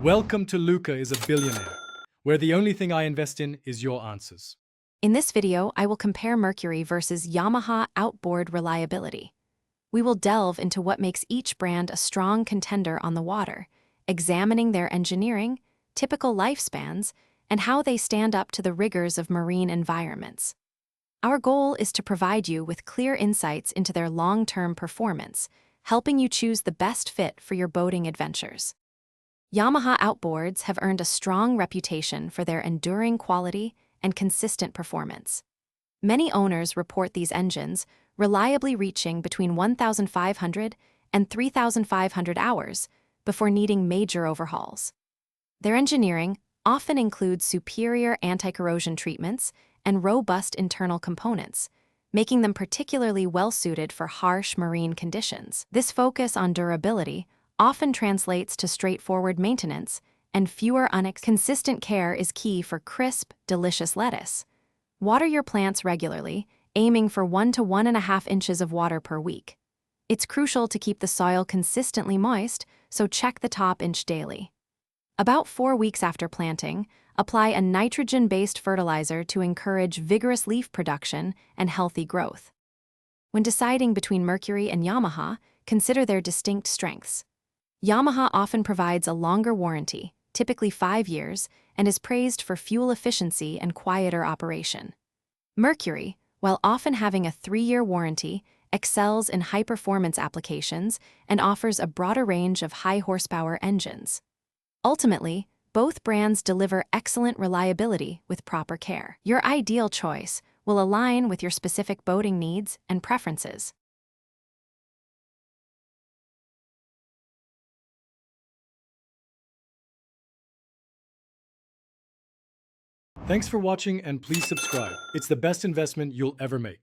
Welcome to Luca is a Billionaire, where the only thing I invest in is your answers. In this video, I will compare Mercury versus Yamaha outboard reliability. We will delve into what makes each brand a strong contender on the water, examining their engineering, typical lifespans, and how they stand up to the rigors of marine environments. Our goal is to provide you with clear insights into their long-term performance, helping you choose the best fit for your boating adventures. Yamaha outboards have earned a strong reputation for their enduring quality and consistent performance. Many owners report these engines reliably reaching between 1,500 and 3,500 hours before needing major overhauls. Their engineering often includes superior anti-corrosion treatments and robust internal components, making them particularly well-suited for harsh marine conditions. This focus on durability often translates to straightforward maintenance and fewer consistent care is key for crisp, delicious lettuce. Water your plants regularly, aiming for 1 to 1.5 inches of water per week. It's crucial to keep the soil consistently moist, so check the top inch daily. About 4 weeks after planting, apply a nitrogen-based fertilizer to encourage vigorous leaf production and healthy growth. When deciding between Mercury and Yamaha, consider their distinct strengths. Yamaha often provides a longer warranty, typically 5 years, and is praised for fuel efficiency and quieter operation. Mercury, while often having a 3-year warranty, excels in high-performance applications and offers a broader range of high-horsepower engines. Ultimately, both brands deliver excellent reliability with proper care. Your ideal choice will align with your specific boating needs and preferences. Thanks for watching and please subscribe. It's the best investment you'll ever make.